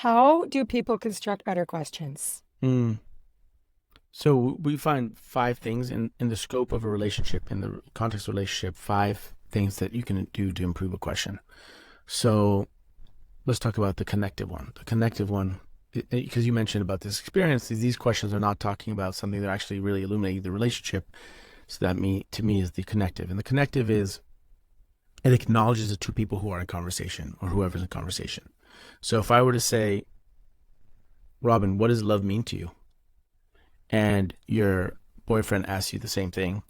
How do people construct better questions? Mm. So we find five things in the scope of a relationship, in the context of a relationship, five things that you can do to improve a question. So let's talk about the connective one. The connective one, because you mentioned about this experience, these questions are not talking about something, they're actually really illuminating the relationship. So that to me is the connective. And the connective is, it acknowledges the two people who are in conversation or whoever's in conversation. So if I were to say, Robin, what does love mean to you? And your boyfriend asks you the same thing,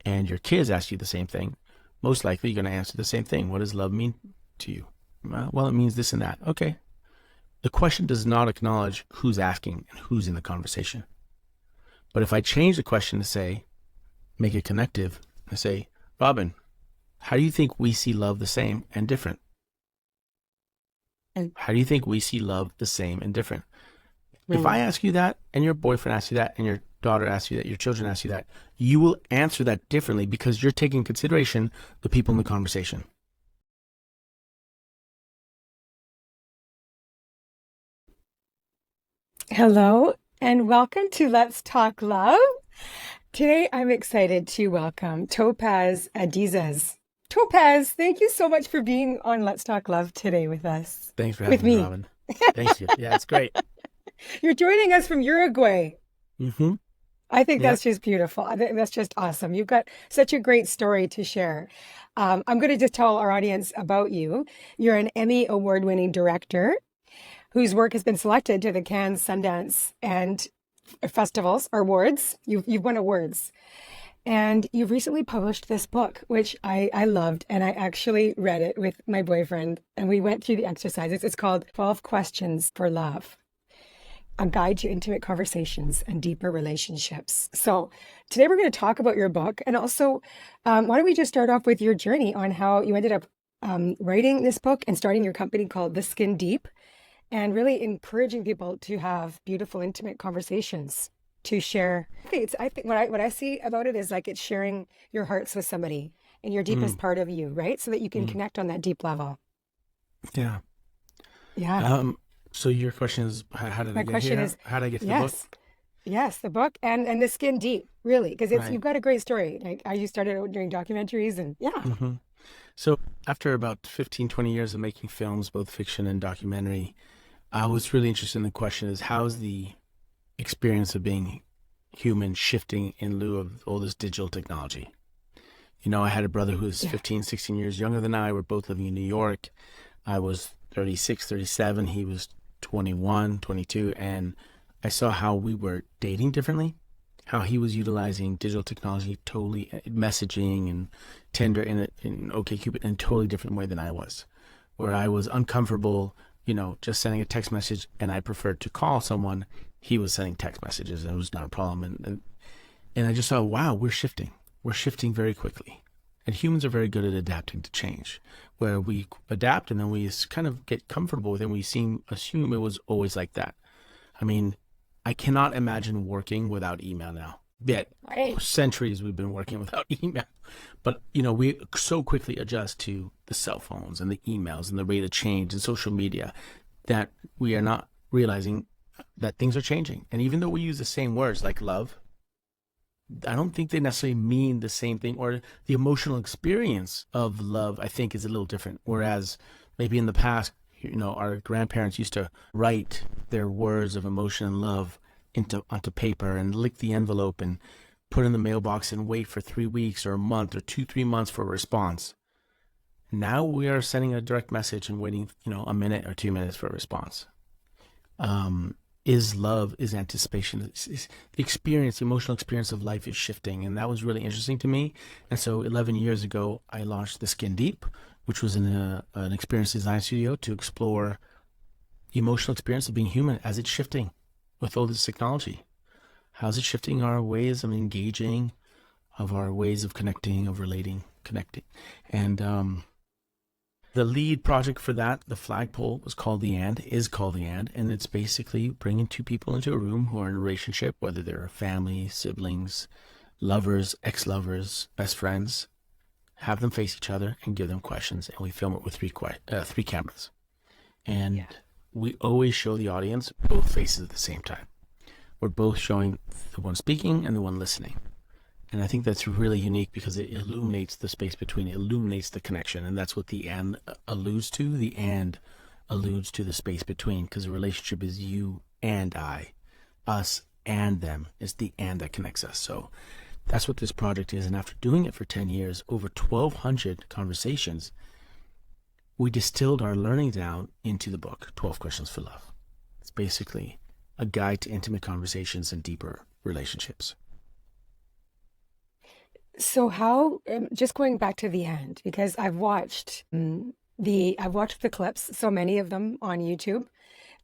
and your kids ask you the same thing, most likely you're going to answer the same thing. What does love mean to you? Well, it means this and that. Okay. The question does not acknowledge who's asking and who's in the conversation. But if I change the question to say, make it connective, and say, Robin, how do you think we see love the same and different? And How do you think we see love the same and different? If I mm, ask you that, and your boyfriend asks you that, and your daughter asks you that, your children ask you that, you will answer that differently because you're taking consideration the people in the conversation. hello and welcome to Let's Talk Love. Today I'm excited to welcome Topaz Adizes. Topaz, thank you so much for being on Let's Talk Love today with us, Thanks for with having me, me. Robin. Thank you. Yeah, it's great. You're joining us from Uruguay. Mm-hmm. I think Yep. that's just beautiful. I think that's just awesome. You've got such a great story to share. I'm going to just tell our audience about you. You're an Emmy award-winning director whose work has been selected to the Cannes, Sundance, and festivals or awards. You've won awards. And you've recently published this book, which I loved. And I actually read it with my boyfriend. And we went through the exercises. It's called 12 Questions for Love, a guide to intimate conversations and deeper relationships. So today we're going to talk about your book. And also, why don't we just start off with your journey on how you ended up writing this book and starting your company called The Skin Deep, and really encouraging people to have beautiful, intimate conversations to share. I think what I see about it is like it's sharing your hearts with somebody and your deepest Mm, part of you, right? So that you can mm, connect on that deep level. yeah. Yeah. Um, so your question is, how did I My get question here? is, How did I get to the book? yes, yes, the book and the Skin Deep, really, because it's Right. you've got a great story. Like I you started out doing documentaries and yeah. Mm-hmm. So after about 15, 20 years of making films, both fiction and documentary, I was really interested in the question is, how's the experience of being human shifting in lieu of all this digital technology? You know, I had a brother who was Yeah. 15, 16 years younger than I. We're both living in New York. I was 36, 37. He was 21, 22. And I saw how we were dating differently, how he was utilizing digital technology totally, messaging and Tinder in OkCupid in a totally different way than I was, where I was uncomfortable, just sending a text message and I preferred to call someone. He was sending text messages and it was not a problem. And I just saw, wow, we're shifting. We're shifting very quickly. And humans are very good at adapting to change, where we adapt and then we kind of get comfortable with it. And we assume it was always like that. I mean, I cannot imagine working without email now. Yet, Right. centuries we've been working without email. But, we so quickly adjust to the cell phones and the emails and the rate of change and social media that we are not realizing that things are changing. And even though we use the same words like love, I don't think they necessarily mean the same thing, or the emotional experience of love, I think, is a little different. Whereas maybe in the past, our grandparents used to write their words of emotion and love onto paper and lick the envelope and put in the mailbox and wait for 3 weeks or a month or 3 months for a response. Now we are sending a direct message and waiting, a minute or 2 minutes for a response. um, is love, is anticipation. The experience, the emotional experience of life is shifting. And that was really interesting to me. And so 11 years ago, I launched The Skin Deep, which was an experience design studio to explore the emotional experience of being human as it's shifting with all this technology. How's it shifting our ways of engaging, of our ways of connecting, of relating, connecting? And the lead project for that, the flagpole, is called The And it's basically bringing two people into a room who are in a relationship, whether they're family, siblings, lovers, ex-lovers, best friends, have them face each other and give them questions, and we film it with three cameras. And Yeah. we always show the audience both faces at the same time. We're both showing the one speaking and the one listening. And I think that's really unique because it illuminates the space between, it illuminates the connection. And that's what the and alludes to. The and alludes to the space between, because the relationship is you and I, us and them. It's the and that connects us. So that's what this project is. And after doing it for 10 years, over 1,200 conversations, we distilled our learning down into the book, 12 Questions for Love. It's basically a guide to intimate conversations and deeper relationships. So how, just going back to the end, because I've watched the clips, so many of them on YouTube.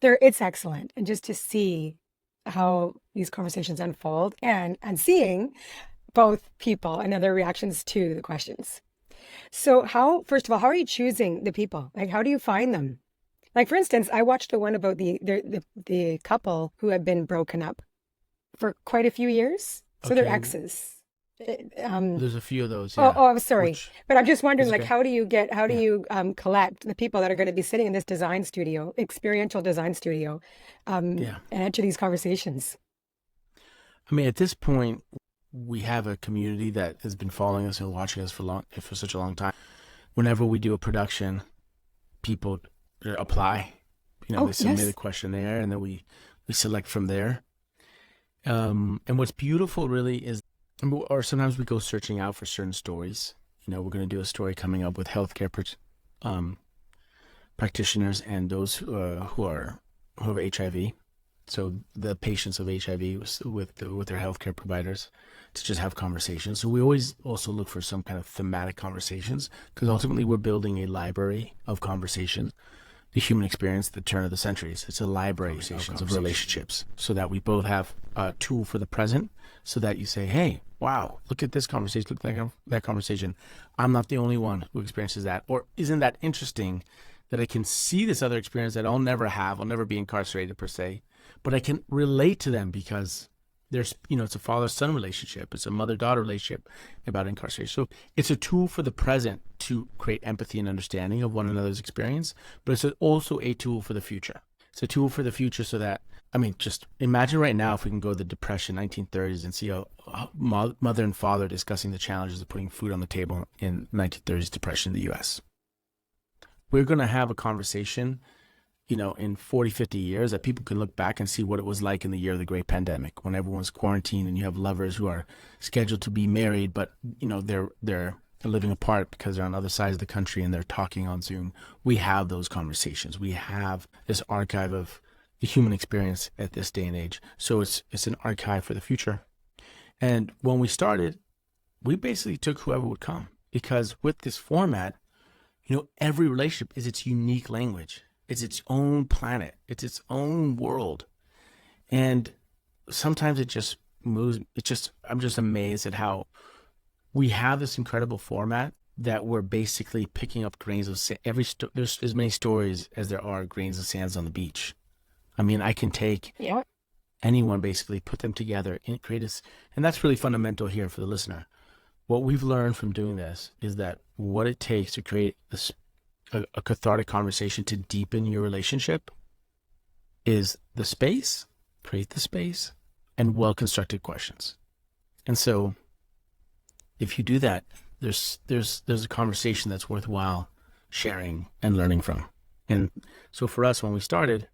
It's excellent. And just to see how these conversations unfold and seeing both people and their reactions to the questions. So first of all, how are you choosing the people? Like, how do you find them? Like, for instance, I watched the one about the couple who had been broken up for quite a few years. So they're Okay. exes. There's a few of those, yeah. I'm sorry. Which But I'm just wondering, is like, okay. how do you Yeah. collect the people that are going to be sitting in this design studio, experiential design studio, Yeah. and enter these conversations? I mean, at this point, we have a community that has been following us and watching us for such a long time. Whenever we do a production, people apply. They Oh, submit a yes. questionnaire, and then we select from there. And what's beautiful really is, or sometimes we go searching out for certain stories. We're going to do a story coming up with healthcare practitioners and those who have HIV. So the patients of HIV with their healthcare providers to just have conversations. So we always also look for some kind of thematic conversations, because ultimately we're building a library of conversations. The human experience, the turn of the centuries. It's a library of relationships, so that we both have a tool for the present, so that you say, hey, wow, look at this conversation, look at that conversation. I'm not the only one who experiences that. Or isn't that interesting that I can see this other experience that I'll never have, I'll never be incarcerated per se, but I can relate to them because there's, it's a father-son relationship. It's a mother-daughter relationship about incarceration. So it's a tool for the present to create empathy and understanding of one another's experience, but it's also a tool for the future. It's a tool for the future so that, just imagine right now if we can go to the Depression, 1930s, and see a mother and father discussing the challenges of putting food on the table in 1930s Depression in the U.S. We're going to have a conversation in 40, 50 years that people can look back and see what it was like in the year of the Great Pandemic, when everyone's quarantined and you have lovers who are scheduled to be married, but they're living apart because they're on other sides of the country and they're talking on Zoom. We have those conversations. We have this archive of the human experience at this day and age. So it's an archive for the future. And when we started, we basically took whoever would come, because with this format, every relationship is its unique language. It's its own planet. It's its own world. And sometimes it just moves. I'm just amazed at how we have this incredible format that we're basically picking up grains of sand. There's as many stories as there are grains of sands on the beach. I can take Yeah. anyone, basically put them together and create this. And that's really fundamental here for the listener. What we've learned from doing this is that what it takes to create a cathartic conversation to deepen your relationship is the space, create the space, and well-constructed questions. And so if you do that, there's a conversation that's worthwhile sharing and learning from. And so for us, when we started,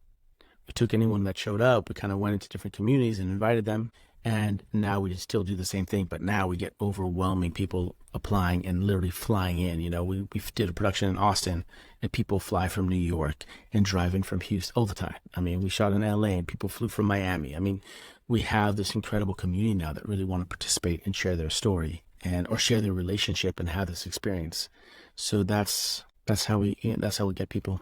we took anyone that showed up, we kind of went into different communities and invited them. And now we still do the same thing, but now we get overwhelming people applying and literally flying in. We did a production in Austin, and people fly from New York and drive in from Houston all the time. We shot in LA and people flew from Miami. We have this incredible community now that really want to participate and share their story or share their relationship and have this experience. So that's how we get people.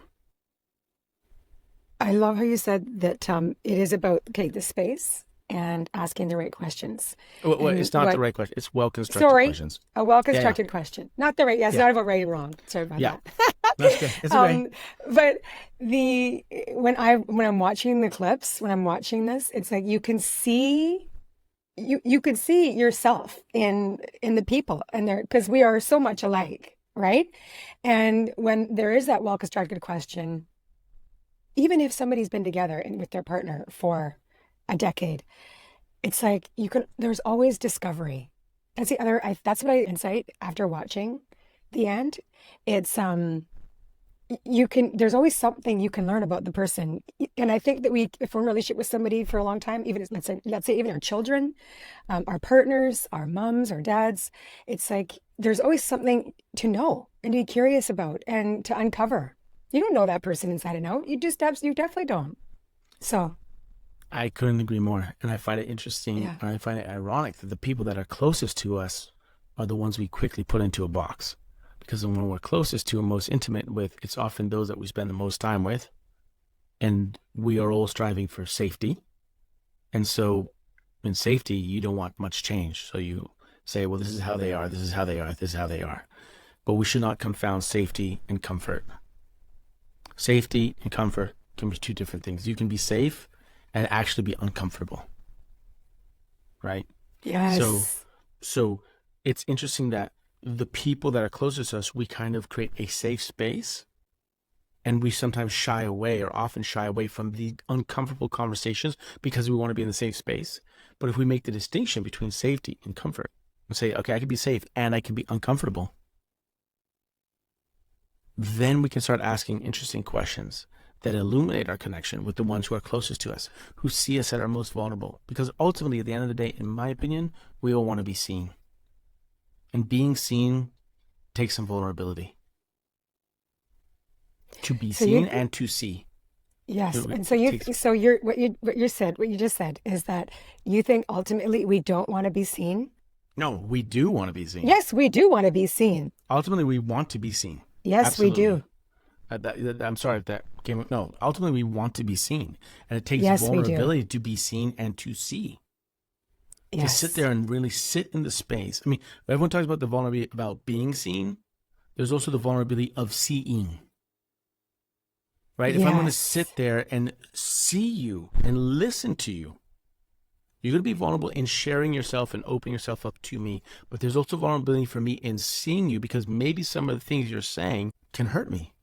I love how you said that it is about, the space and asking the right questions. Well, And it's not the right question. It's well-constructed sorry, questions. a Yeah. well-constructed question. Not the right, yes, Yeah. not about right and wrong. Sorry about Yeah. that. That's good. It's okay. But when I'm watching the clips, when I'm watching this, it's like you can see you could see yourself in the people, and because we are so much alike, right? And when there is that well-constructed question, even if somebody's been together and with their partner for a decade, it's like there's always discovery. That's the other, that's what I insight after watching the end. It's, there's always something you can learn about the person. And I think that if we're in a relationship with somebody for a long time, even let's say even our children, our partners, our moms, our dads, it's like, there's always something to know and to be curious about and to uncover. You don't know that person inside and out. You definitely don't. So I couldn't agree more. And I find it interesting. yeah. And I find it ironic that the people that are closest to us are the ones we quickly put into a box. Because when we're closest to and most intimate with, it's often those that we spend the most time with. And we are all striving for safety. And so in safety, you don't want much change. So you say, well, this is how they are. This is how they are. This is how they are. But we should not confound safety and comfort. Safety and comfort can be two different things. You can be safe and actually be uncomfortable. Right? Yes. So it's interesting that the people that are closest to us, we kind of create a safe space, and we sometimes shy away, or often shy away from the uncomfortable conversations because we want to be in the safe space. But if we make the distinction between safety and comfort and say, okay, I can be safe and I can be uncomfortable, then we can start asking interesting questions that illuminate our connection with the ones who are closest to us, who see us at our most vulnerable. Because ultimately, at the end of the day, in my opinion, we all want to be seen. And being seen takes some vulnerability. To be seen and to see. Yes. And so what you just said is that you think ultimately we don't want to be seen? No, we do want to be seen. Yes, we do want to be seen. Ultimately, we want to be seen. Yes, Absolutely. we do. I'm sorry if that came. No, ultimately, we want to be seen. And it takes Yes, vulnerability to be seen and to see. Yes. To sit there and really sit in the space. I mean, everyone talks about the vulnerability about being seen. There's also the vulnerability of seeing. Right? If I'm going to sit there and see you and listen to you, you're going to be vulnerable in sharing yourself and opening yourself up to me. But there's also vulnerability for me in seeing you, because maybe some of the things you're saying can hurt me,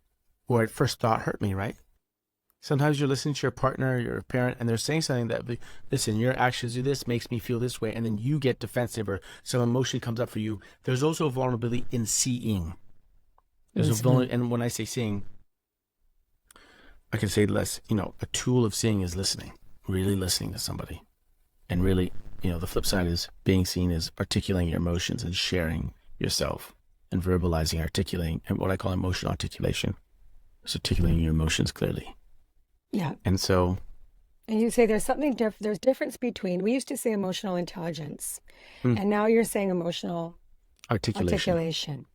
or at first thought hurt me, right? Sometimes you're listening to your partner, your parent, and they're saying something that, listen, your actions do this, makes me feel this way, and then you get defensive or some emotion comes up for you. There's also a vulnerability in seeing. There's a vulnerability, and when I say seeing, I can say less, a tool of seeing is listening, really listening to somebody. And really, the flip side is being seen is articulating your emotions and sharing yourself and verbalizing, articulating, and what I call emotional articulation. It's articulating your emotions clearly. Yeah. And so. And you say there's there's difference between, we used to say emotional intelligence, and now you're saying emotional articulation.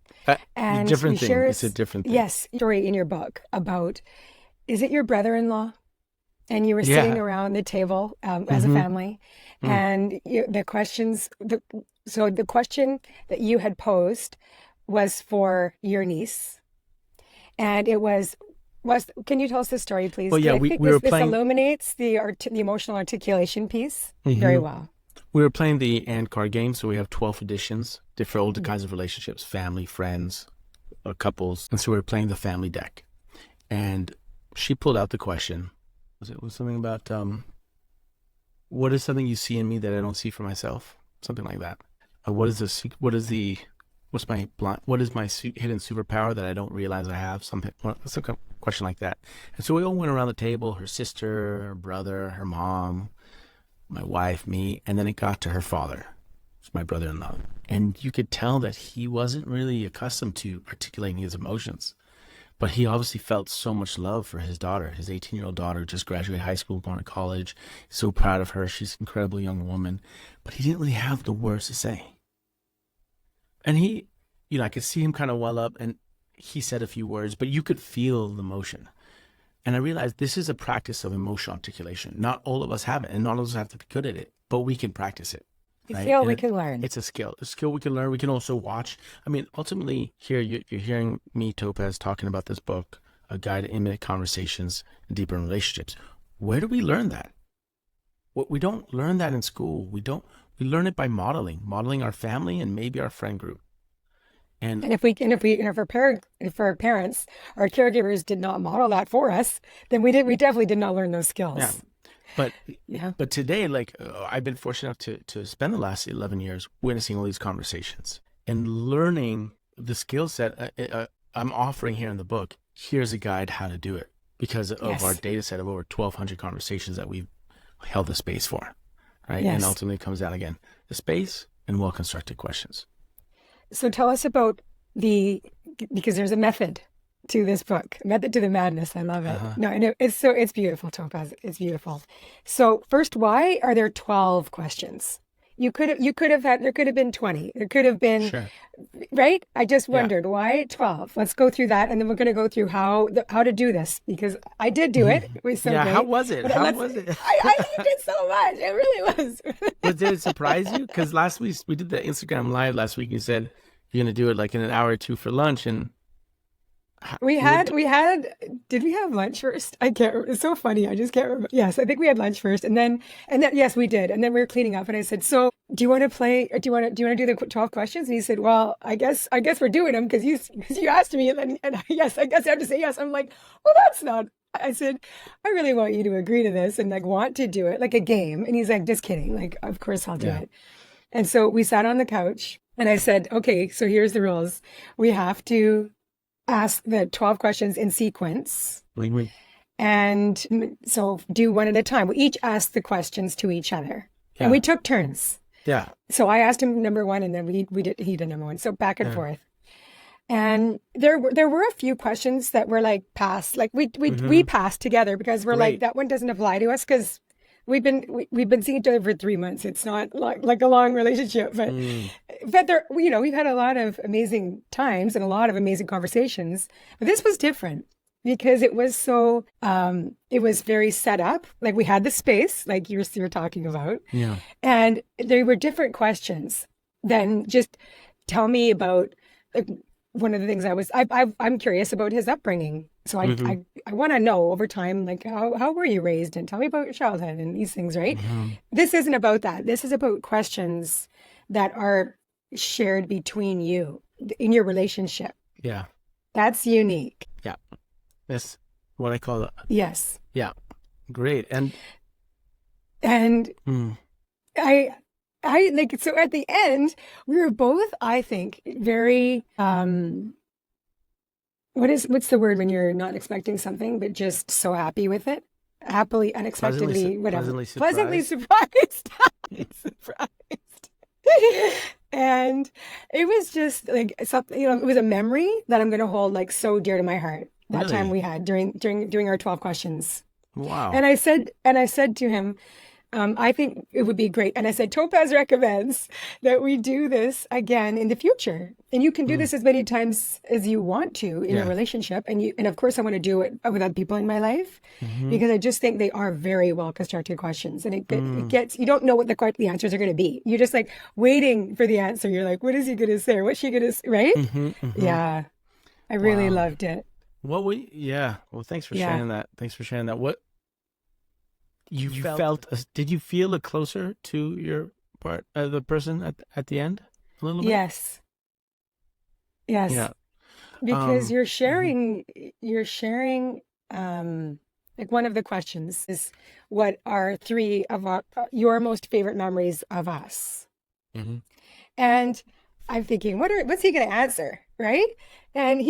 And different thing. It's a different thing. Yes. Story in your book about, is it your brother-in-law? And you were sitting around the table as a family, and the question that you had posed was for your niece, and it was, can you tell us the story, please? Well, yeah, we were playing. This illuminates the emotional articulation piece very well. We were playing the AND card game, so we have 12 editions, different older kinds of relationships, family, friends, couples, and so we were playing the family deck, and she pulled out the question. It was something about what is something you see in me that I don't see for myself? Something like that. What is my hidden superpower that I don't realize I have? Some question like that. And so we all went around the table, her sister, her brother, her mom, my wife, me, and then it got to her father, my brother-in-law. And you could tell that he wasn't really accustomed to articulating his emotions. But he obviously felt so much love for his daughter, his 18-year-old daughter, who just graduated high school, going to college. He's so proud of her. She's an incredible young woman. But he didn't really have the words to say. And he, I could see him kind of well up, and he said a few words, but you could feel the emotion. And I realized this is a practice of emotional articulation. Not all of us have it, and not all of us have to be good at it, but we can practice it. Right? Skill we can learn. It's a skill we can learn. We can also watch. I mean, ultimately, here you're hearing me, Topaz, talking about this book, A Guide to Intimate Conversations and Deeper Relationships. Where do we learn that? We don't learn that in school. We learn it by modeling our family and maybe our friend group. And if our parents, our caregivers did not model that for us, then we definitely did not learn those yeah, skills. but Yeah. but today, like I've been fortunate enough to spend the last 11 years witnessing all these conversations and learning the skill set I'm offering here in the book. Here's a guide how to do it because of our Yes. data set of over 1,200 conversations that we've held the space for, right? And Yes. ultimately it comes down again, the space and well-constructed questions. So tell us about because there's a method to this book, method to the madness. I love it. Uh-huh. No, I know it's beautiful, Topaz. It's beautiful. So first, why are there 12 questions? There could have been 20. There could have been, Sure. right? I just Yeah. wondered why 12. Let's go through that, and then we're going to go through how to do this because I did do it. It was so Yeah. great. How was it? But How was it? I loved it so much. It really was. Did it surprise you? Because last week we did the Instagram live last week. You said you're gonna do it like in an hour or two for lunch, and Did we have lunch first? I can't remember. It's so funny. I just can't remember. Yes, I think we had lunch first. And then, yes, we did. And then we were cleaning up and I said, so do you want to play, or do you want to do the 12 questions? And he said, well, I guess we're doing them because you asked me. Yes, I guess I have to say yes. I'm like, well, that's not, I said, I really want you to agree to this and like want to do it like a game. And he's like, just kidding. Like, of course I'll do yeah, it. And so we sat on the couch and I said, okay, so here's the rules. We have to ask the 12 questions in sequence. we And so do one at a time. We each asked the questions to each other. And yeah, we took turns. yeah, So I asked him number one and then he did number one. So back and yeah. forth. And there were a few questions that were like passed. Like we Mm-hmm. passed together because we're like, Great. that one doesn't apply to us because we've been seeing each other for 3 months. It's not like a long relationship, Mm, but there, we've had a lot of amazing times and a lot of amazing conversations. But this was different because it was it was very set up. Like we had the space, like you were talking about, yeah. and there were different questions than just tell me about. Like, one of the things I'm curious about his upbringing. So Mm-hmm. I want to know over time, like how were you raised, and tell me about your childhood and these things, right? Mm-hmm. This isn't about that. This is about questions that are shared between you in your relationship. Yeah, That's unique. yeah. That's what I call it. Yes. Yeah, great. And And mm, I like, so at the end, we were both, I think, very, what's the word when you're not expecting something, but just so happy with it? Happily, unexpectedly, whatever. pleasantly Pleasantly surprised. surprised. And it was just like something, it was a memory that I'm going to hold like so dear to my heart. That time Really? we had during our 12 questions. Wow. And I said to him, I think it would be great. And I said, Topaz recommends that we do this again in the future. And you can do Mm, this as many times as you want to in a yeah. relationship. And of course I want to do it with other people in my life Mm-hmm. because I just think they are very well constructed questions. And it Mm, gets, you don't know what the answers are going to be. You're just like waiting for the answer. You're like, what is he going to say? Or what's she going to say? Right? mm-hmm, mm-hmm. Yeah. I really Wow. loved it. Yeah. Well, thanks for Yeah. sharing that. Thanks for sharing that. What you You felt, did you feel it closer to your the person at the end a little bit? Yes. Yes. Yeah. Because Mhm. you're sharing, like one of the questions is what are three of your most favorite memories of us? Mm-hmm. And I'm thinking, what's he going to answer? Right. And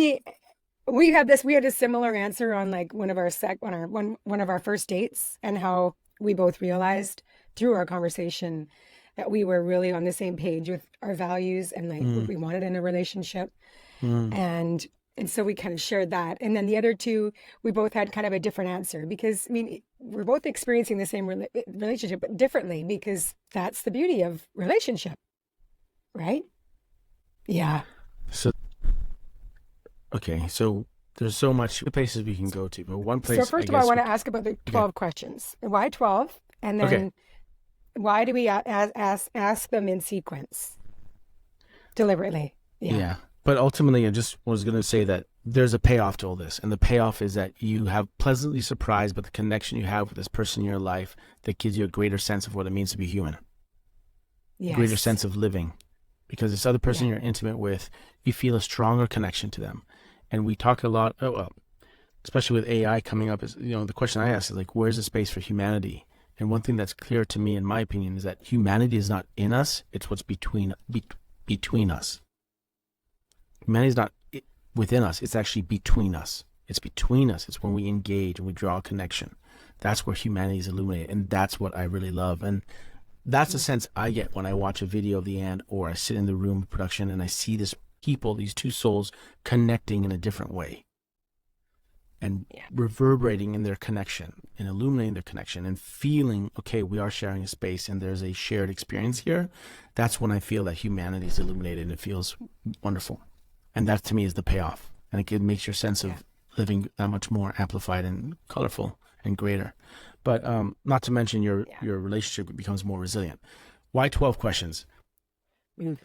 we had a similar answer on like one of our first dates, and how we both realized through our conversation that we were really on the same page with our values and like what Mm, we wanted in a relationship. mm, And so we kind of shared that. And then the other two, we both had kind of a different answer because I mean, we're both experiencing the same relationship, but differently, because that's the beauty of relationship, right? Yeah. So, okay. So there's so much places we can go to, but one So place I first of all, I guess want to ask about the okay. 12 questions. Why 12? And Okay. then why do we ask them in sequence deliberately? Yeah. Yeah. But ultimately, I just was going to say that there's a payoff to all this. And the payoff is that you have pleasantly surprised by the connection you have with this person in your life that gives you a greater sense of what it means to be human, a greater Yes. sense of living, because this other person Yeah. you're intimate with, you feel a stronger connection to them. And we talk a lot, especially with AI coming up, is, the question I ask is like, where's the space for humanity? And one thing that's clear to me, in my opinion, is that humanity is not in us; it's what's between us. Humanity is not within us; it's actually between us. It's between us. It's when we engage and we draw a connection. That's where humanity is illuminated, and that's what I really love. And that's the sense I get when I watch a video of the end, or I sit in the room of production and I see these two souls connecting in a different way, and Yeah. reverberating in their connection and illuminating their connection and feeling, okay, we are sharing a space and there's a shared experience here. That's when I feel that humanity is illuminated, and it feels wonderful. And that to me is the payoff. And it makes your sense of living that much more amplified and colorful and greater. But not to mention your relationship becomes more resilient. Why 12 questions? Mm.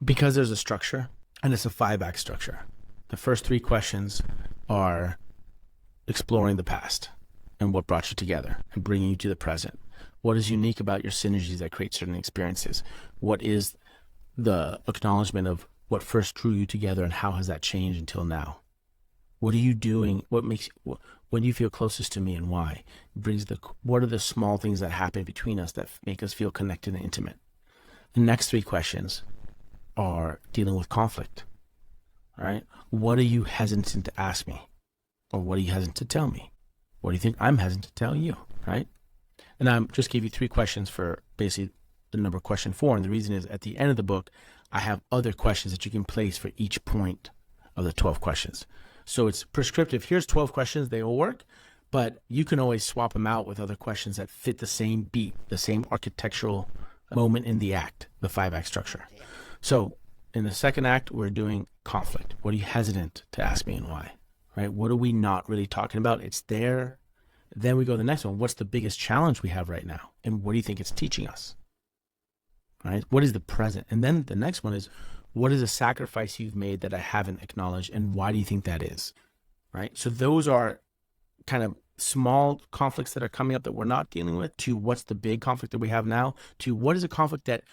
Because there's a structure, and it's a 5-act structure. The first 3 questions are exploring the past and what brought you together and bringing you to the present. What is unique about your synergies that create certain experiences? What is the acknowledgement of what first drew you together, and how has that changed until now? What are you doing? When do you feel closest to me, and why? What are the small things that happen between us that make us feel connected and intimate? The next 3 questions are dealing with conflict. All right. What are you hesitant to ask me? Or what are you hesitant to tell me? What do you think I'm hesitant to tell you? Right. And I just gave you 3 questions for basically the number question 4. And the reason is, at the end of the book, I have other questions that you can place for each point of the 12 questions. So it's prescriptive. Here's 12 questions. They all work, but you can always swap them out with other questions that fit the same beat, the same architectural moment in the act, the 5-act structure. So in the second act, we're doing conflict. What are you hesitant to ask me, and why? Right? What are we not really talking about? It's there. Then we go to the next one. What's the biggest challenge we have right now? And what do you think it's teaching us? Right? What is the present? And then the next one is, what is a sacrifice you've made that I haven't acknowledged, and why do you think that is? Right? So those are kind of small conflicts that are coming up that we're not dealing with, to what's the big conflict that we have now, to what is a conflict that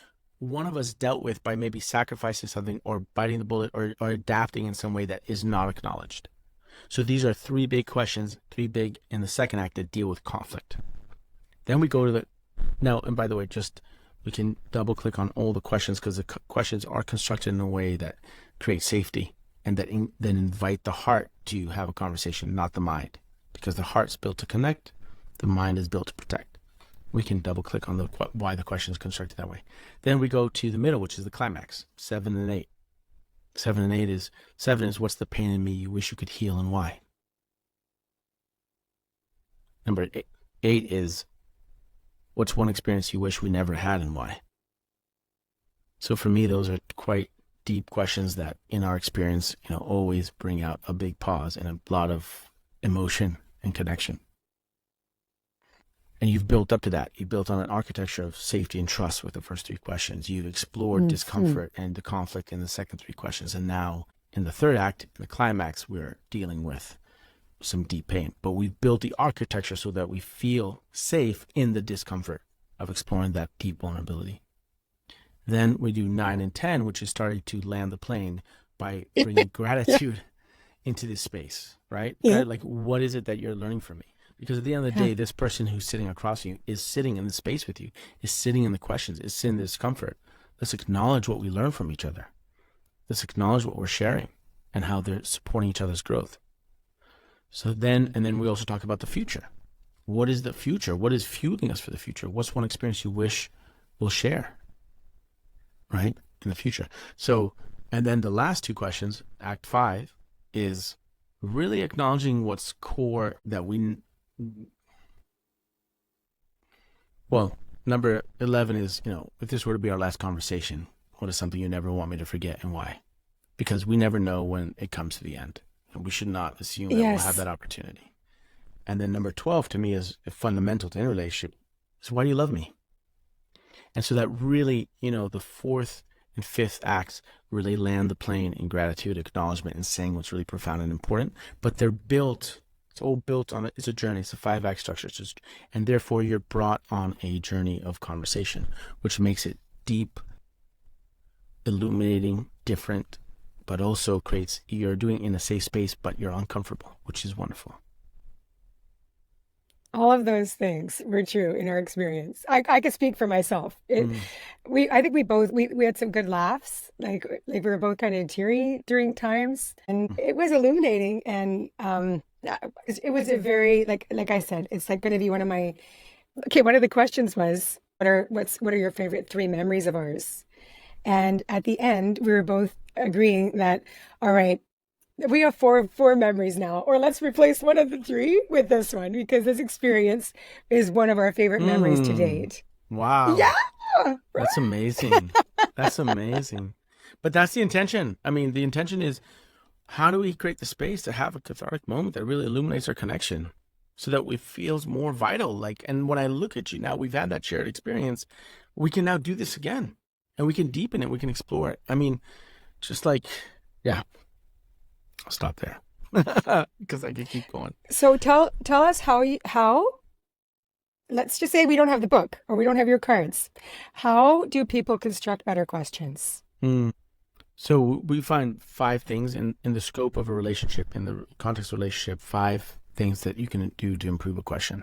one of us dealt with by maybe sacrificing something, or biting the bullet, or adapting in some way that is not acknowledged. So these are 3 big questions, 3 big in the second act that deal with conflict. Then we go to now, and by the way, we can double click on all the questions, because the questions are constructed in a way that creates safety, and that then invite the heart to have a conversation, not the mind, because the heart's built to connect, the mind is built to protect. We can double click on why the question is constructed that way. Then we go to the middle, which is the climax, 7 and 8. 7 and 8 is, 7 is, what's the pain in me you wish you could heal, and why? Number 8 is, what's one experience you wish we never had, and why? So for me, those are quite deep questions that, in our experience, always bring out a big pause and a lot of emotion and connection. And you've built up to that. You built on an architecture of safety and trust with the first 3 questions. You've explored discomfort and the conflict in the second 3 questions. And now in the third act, in the climax, we're dealing with some deep pain. But we've built the architecture so that we feel safe in the discomfort of exploring that deep vulnerability. Then we do 9 and 10, which is starting to land the plane by bringing gratitude into this space, right? Yeah. Like, what is it that you're learning from me? Because at the end of the day, this person who's sitting across you is sitting in the space with you, is sitting in the questions, is sitting in the discomfort. Let's acknowledge what we learn from each other. Let's acknowledge what we're sharing and how they're supporting each other's growth. So then we also talk about the future. What is the future? What is fueling us for the future? What's one experience you wish we'll share, right, in the future? So, and then the last 2 questions, Act 5, is really acknowledging what's core that well, number 11 is, if this were to be our last conversation, what is something you never want me to forget, and why? Because we never know when it comes to the end, and we should not assume that we'll have that opportunity. And then number 12 to me is fundamental to any relationship, is, why do you love me? And so that really, the 4th and 5th acts really land the plane in gratitude, acknowledgement, and saying what's really profound and important. But they're built, it's all built on it's a journey. It's a 5-act structure. And therefore you're brought on a journey of conversation, which makes it deep, illuminating, different, but also creates, you're doing it in a safe space, but you're uncomfortable, which is wonderful. All of those things were true in our experience. I could speak for myself. Mm. I think we had some good laughs. Like we were both kind of teary during times, and it was illuminating. And it was a very like I said, it's like going to be one of my. Okay, one of the questions was, what are your favorite three memories of ours? And at the end, we were both agreeing that, all right, we have four memories now, or let's replace one of the three with this one because this experience is one of our favorite memories to Mm. date. Wow. Yeah, right. That's amazing. That's amazing. But that's the intention. I mean, the intention is, how do we create the space to have a cathartic moment that really illuminates our connection so that it feels more vital? Like, and when I look at you now, we've had that shared experience. We can now do this again and we can deepen it. We can explore it. I mean, just like, yeah, I'll stop there because I can keep going. So tell us how. Let's just say we don't have the book or we don't have your cards. How do people construct better questions? Mm. So we find five things in the scope of a relationship, in the context of a relationship, five things that you can do to improve a question.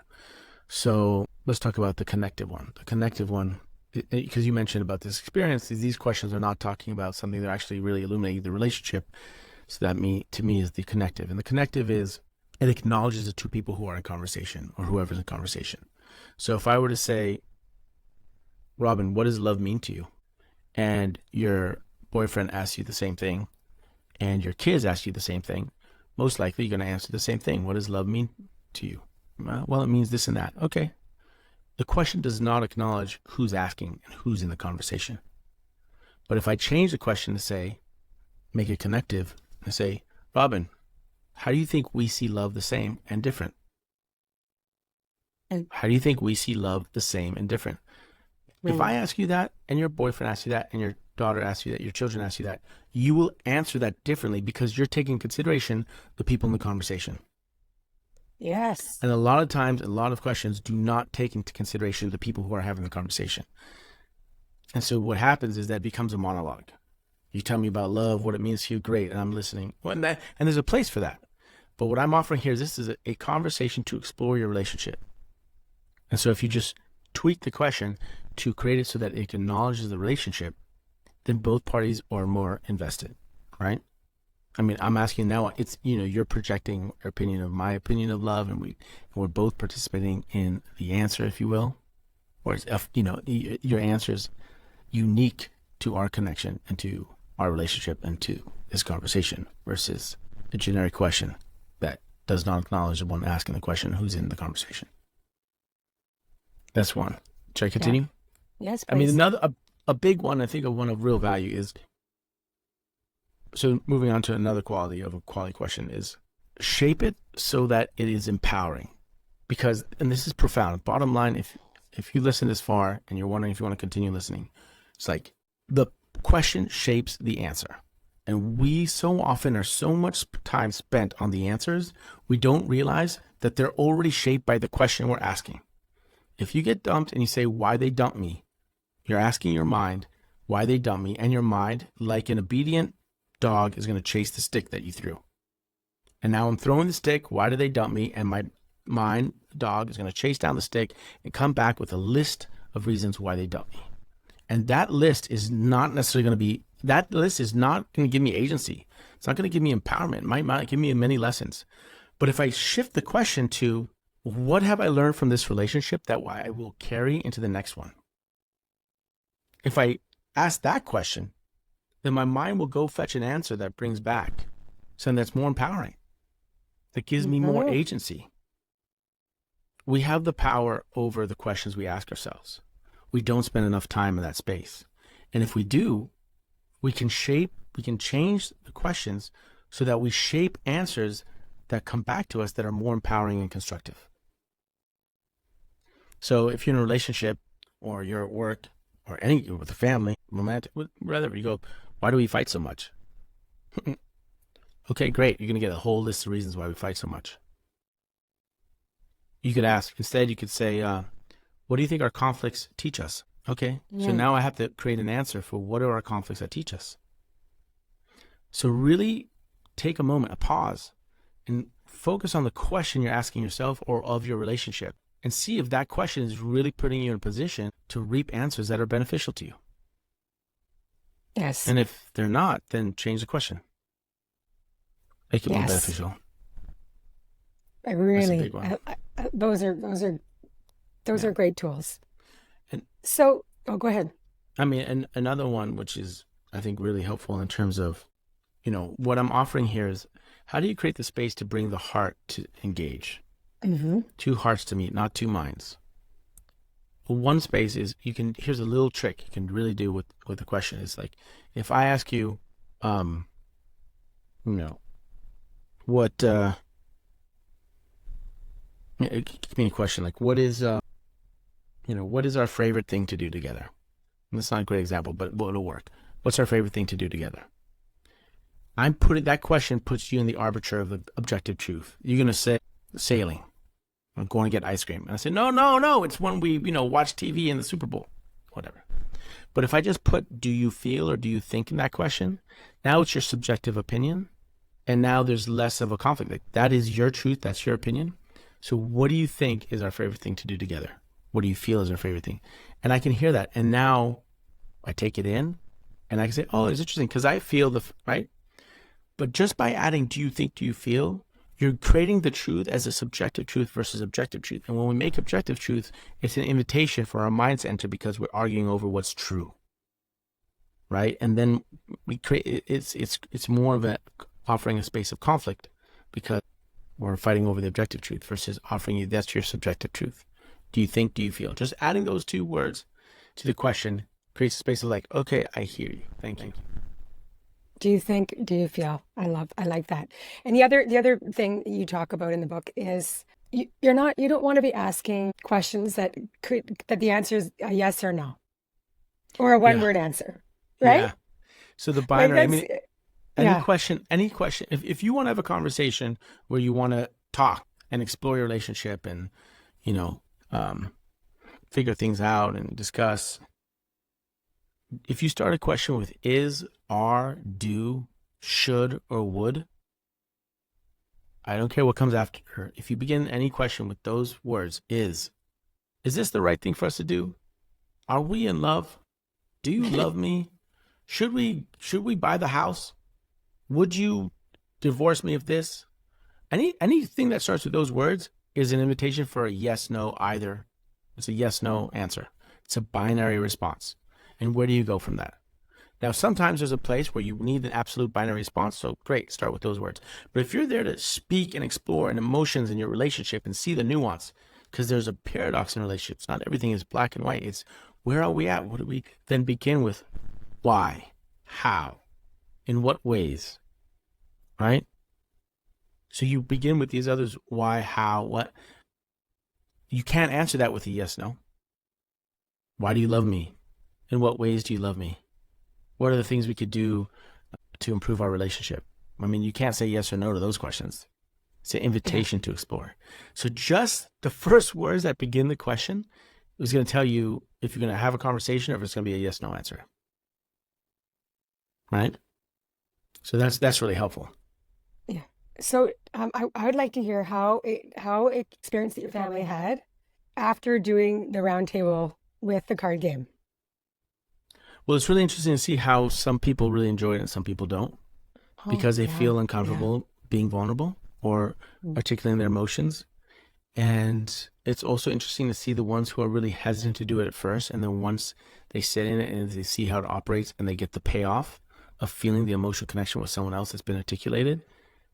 So let's talk about the connective one. The connective one, because you mentioned about this experience, these questions are not talking about something, they're actually really illuminating the relationship. So that to me is the connective. And the connective is, it acknowledges the two people who are in conversation or whoever's in conversation. So if I were to say, Robin, what does love mean to you? And your boyfriend asks you the same thing, and your kids ask you the same thing, most likely you're going to answer the same thing. What does love mean to you? Well, it means this and that. Okay. The question does not acknowledge who's asking and who's in the conversation. But if I change the question to say, make it connective, and say, Robin, how do you think we see love the same and different? How do you think we see love the same and different? If I ask you that, and your boyfriend asks you that, and your daughter asks you that, your children ask you that, you will answer that differently because you're taking into consideration the people in the conversation. Yes. And a lot of times, a lot of questions do not take into consideration the people who are having the conversation. And so what happens is that it becomes a monologue. You tell me about love, what it means to you, great, and I'm listening. And there's a place for that. But what I'm offering here is this is a conversation to explore your relationship. And so if you just tweak the question to create it so that it acknowledges the relationship, then both parties are more invested, right? I mean, I'm asking now, it's, you're projecting your opinion of my opinion of love, and we're both participating in the answer, if you will. Or, your answer is unique to our connection and to our relationship and to this conversation versus a generic question that does not acknowledge the one asking the question who's in the conversation. That's one. Should I continue? Yeah. Yes, I mean, please. a big one, I think of one of real value is, so moving on to another quality of a quality question is shape it so that it is empowering. Because, and this is profound, bottom line, if you listen this far and you're wondering if you want to continue listening, it's like the question shapes the answer. And we so often are so much time spent on the answers, we don't realize that they're already shaped by the question we're asking. If you get dumped and you say, why they dumped me, you're asking your mind why they dumped me, and your mind, like an obedient dog, is going to chase the stick that you threw. And now I'm throwing the stick, why did they dump me? And my mind, dog, is going to chase down the stick and come back with a list of reasons why they dumped me. And that list is not necessarily going to be, that list is not going to give me agency. It's not going to give me empowerment. It might give me many lessons. But if I shift the question to, what have I learned from this relationship that I will carry into the next one? If I ask that question, then my mind will go fetch an answer that brings back something that's more empowering, that gives me more agency. We have the power over the questions we ask ourselves. We don't spend enough time in that space. And if we do, we can change the questions so that we shape answers that come back to us that are more empowering and constructive. So if you're in a relationship or you're at work or with a family, romantic, wherever you go, why do we fight so much? Okay, great. You're going to get a whole list of reasons why we fight so much. You could ask, instead you could say, what do you think our conflicts teach us Okay, so Yeah. now I have to create an answer for what are our conflicts that teach us. So really take a moment, a pause, and focus on the question you're asking yourself or of your relationship, and see if that question is really putting you in a position to reap answers that are beneficial to you. Yes. And if they're not, then change the question. Make it more Yes. beneficial. I That's a really, big one. those Yeah. are great tools. And So, oh, go ahead. I mean, and another one, which is, I think, really helpful in terms of, what I'm offering here is how do you create the space to bring the heart to engage? Mm-hmm. Two hearts to meet, not two minds. One space is here's a little trick you can really do with the question. It's like, if I ask you, you know, what, give me a question like, what is our favorite thing to do together? And that's not a great example, but it'll work. What's our favorite thing to do together? That question puts you in the arbiter of the objective truth. You're going to say sailing. I'm going to get ice cream. And I say, no, it's when we, watch TV in the Super Bowl, whatever. But if I just put, do you feel or do you think in that question, now it's your subjective opinion. And now there's less of a conflict. Like, that is your truth. That's your opinion. So what do you think is our favorite thing to do together? What do you feel is our favorite thing? And I can hear that. And now I take it in and I can say, oh, it's interesting because I feel right. But just by adding, do you think, do you feel, you're creating the truth as a subjective truth versus objective truth. And when we make objective truth, it's an invitation for our minds to enter because we're arguing over what's true. Right. And then we create, it's more of offering a space of conflict because we're fighting over the objective truth versus offering you, that's your subjective truth. Do you think, do you feel? Just adding those two words to the question creates a space of like, okay, I hear you. Thank you. Do you think, do you feel? I like that. And the other thing you talk about in the book is you don't want to be asking questions that the answer is a yes or no or a one Yeah. word answer, right? Yeah. So the Like binary, I that's, mean, yeah, any question, if you want to have a conversation where you want to talk and explore your relationship and, figure things out and discuss, if you start a question with is, are, do, should, or would, I don't care what comes after. If you begin any question with those words, is this the right thing for us to do? Are we in love? Do you love me? Should we buy the house? Would you divorce me if this? Anything that starts with those words is an invitation for a yes, no, either. It's a yes, no answer. It's a binary response. And where do you go from that? Now, sometimes there's a place where you need an absolute binary response. So great, start with those words. But if you're there to speak and explore and emotions in your relationship and see the nuance, because there's a paradox in relationships. Not everything is black and white. It's where are we at? What do we then begin with? Why? How? In what ways? Right? So you begin with these others. Why? How? What? You can't answer that with a yes, no. Why do you love me? In what ways do you love me? What are the things we could do to improve our relationship? I mean, you can't say yes or no to those questions. It's an invitation to explore. So just the first words that begin the question is going to tell you if you're going to have a conversation or if it's going to be a yes, no answer. Right? So that's really helpful. yeah. So I would like to hear how experience that your family had after doing the round table with the card game. Well, it's really interesting to see how some people really enjoy it and some people don't because they feel uncomfortable being vulnerable or articulating their emotions. And it's also interesting to see the ones who are really hesitant to do it at first. And then once they sit in it and they see how it operates and they get the payoff of feeling the emotional connection with someone else that's been articulated,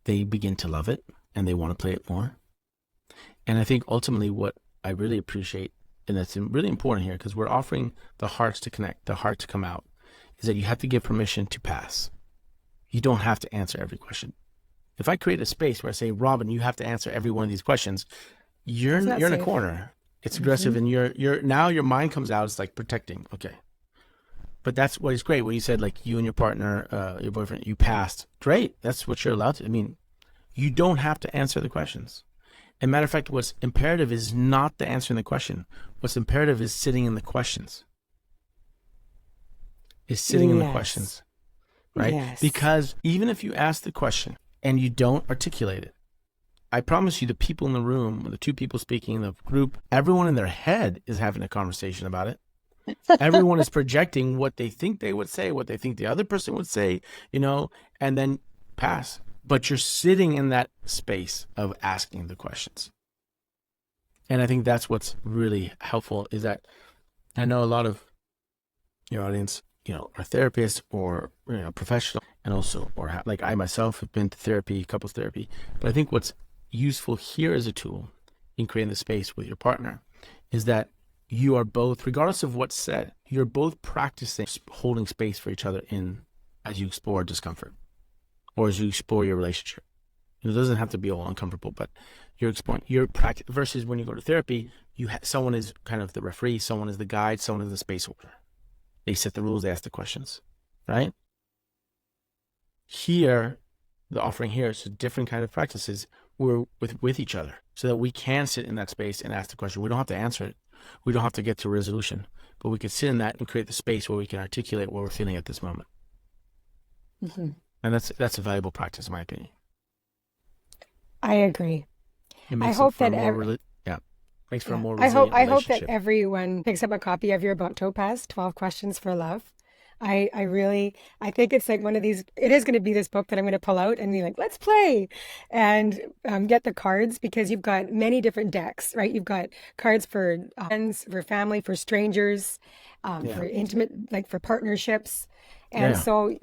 they begin to love it and they want to play it more. And I think ultimately what I really appreciate, and that's really important here because we're offering the hearts to connect, the heart to come out, is that you have to give permission to pass. You don't have to answer every question. If I create a space where I say, Robin, you have to answer every one of these questions, you're in a corner. It's aggressive, and you're now your mind comes out. It's like protecting. Okay, but that's what is great. When you said like you and your partner, your boyfriend, you passed. Great, that's what you're allowed to. I mean, you don't have to answer the questions. And matter of fact, what's imperative is not the answering the question. What's imperative is sitting in the questions. is sitting in the Yes. questions, right? Yes. Because even if you ask the question and you don't articulate it, I promise you the people in the room, the two people speaking in the group, everyone in their head is having a conversation about it. Everyone is projecting what they think they would say, what they think the other person would say, and then pass. But you're sitting in that space of asking the questions. And I think that's what's really helpful is that I know a lot of your audience, are therapists or, professional, and also, or like I myself have been to therapy, couples therapy. But I think what's useful here as a tool in creating the space with your partner is that you are both, regardless of what's said, you're both practicing holding space for each other as you explore discomfort or as you explore your relationship. And it doesn't have to be all uncomfortable, but you're exploring your practice versus when you go to therapy, someone is kind of the referee, someone is the guide, someone is the space holder. They set the rules, they ask the questions, right? Here, the offering here is a different kind of practices. We're with each other so that we can sit in that space and ask the question. We don't have to answer it. We don't have to get to a resolution, but we can sit in that and create the space where we can articulate what we're feeling at this moment. Mm-hmm. And that's a valuable practice, in my opinion. I agree. It makes I hope for that a more makes for a more I resilient hope that relationship. everyone picks up a copy of your book, Topaz, 12 Questions for Love. I think it's like one of these, it is going to be this book that I'm going to pull out and be like, let's play and get the cards, because you've got many different decks, right? You've got cards for friends, for family, for strangers, for intimate, like for partnerships. And so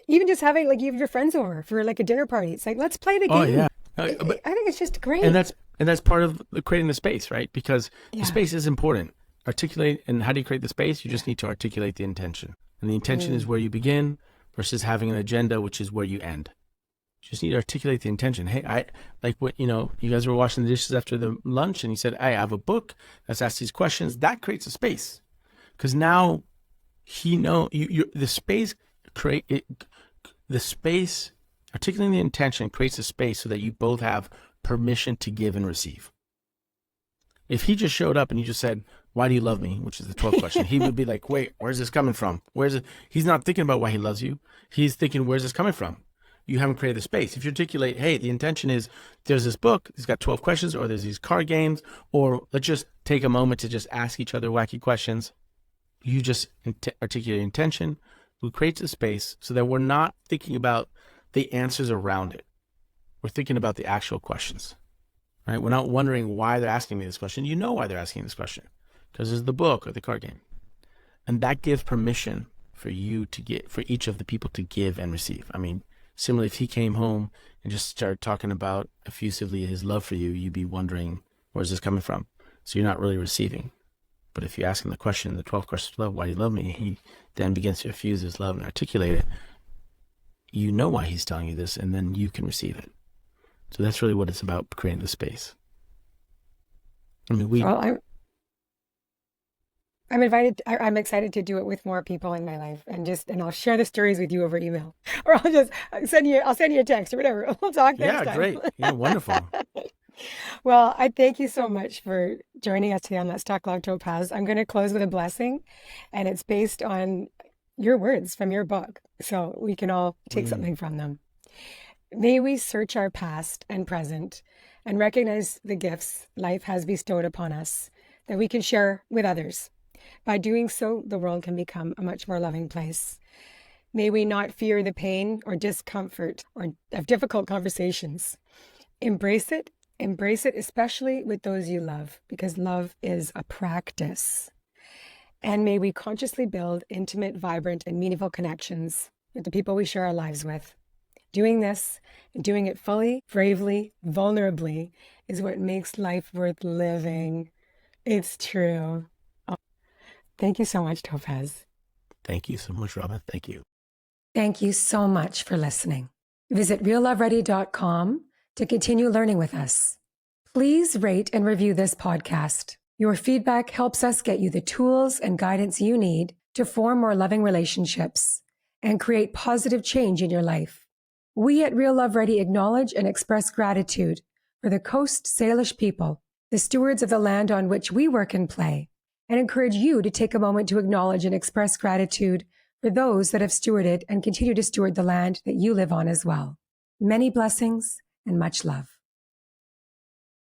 even just having like you have your friends over for like a dinner party, it's like, let's play the game. Oh yeah. I think it's just great. And that's part of creating the space, right? Because the space is important. Articulate, and how do you create the space? You just need to articulate the intention. And the intention is where you begin versus having an agenda, which is where you end. You just need to articulate the intention. Hey, I like what, you guys were washing the dishes after the lunch and you said, hey, I have a book that's asked these questions. That creates a space. Because now the space articulating the intention creates a space so that you both have permission to give and receive. If he just showed up and you just said, why do you love me? Which is the 12th question. He would be like, wait, where's this coming from? He's not thinking about why he loves you. He's thinking, where's this coming from? You haven't created the space. If you articulate, hey, the intention is there's this book, it's got 12 questions, or there's these card games, or let's just take a moment to just ask each other wacky questions. You just articulate intention, who creates a space so that we're not thinking about the answers around it. We're thinking about the actual questions, right? We're not wondering why they're asking me this question. You know why they're asking this question, because there's the book or the card game. And that gives permission for each of the people to give and receive. I mean, similarly, if he came home and just started talking about effusively his love for you, you'd be wondering, where's this coming from? So you're not really receiving. But if you ask him the question, the 12 questions of love, why do you love me? He then begins to effuse his love and articulate it. You know why he's telling you this, and then you can receive it. So that's really what it's about, creating the space. I mean, I'm excited to do it with more people in my life, and I'll share the stories with you over email, or I'll just send you a text or whatever. We'll talk next time. Yeah, great. Yeah, wonderful. Well, I thank you so much for joining us today on Let's Talk Love, Topaz. I'm going to close with a blessing, and it's based on your words from your book, so we can all take something from them. May we search our past and present and recognize the gifts life has bestowed upon us that we can share with others. By doing so, the world can become a much more loving place. May we not fear the pain or discomfort of difficult conversations. Embrace it, especially with those you love, because love is a practice. And may we consciously build intimate, vibrant, and meaningful connections with the people we share our lives with. Doing this, and doing it fully, bravely, vulnerably, is what makes life worth living. It's true. Thank you so much, Topaz. Thank you so much, Robin. Thank you. Thank you so much for listening. Visit realloveready.com to continue learning with us. Please rate and review this podcast. Your feedback helps us get you the tools and guidance you need to form more loving relationships and create positive change in your life. We at Real Love Ready acknowledge and express gratitude for the Coast Salish people, the stewards of the land on which we work and play, and encourage you to take a moment to acknowledge and express gratitude for those that have stewarded and continue to steward the land that you live on as well. Many blessings and much love.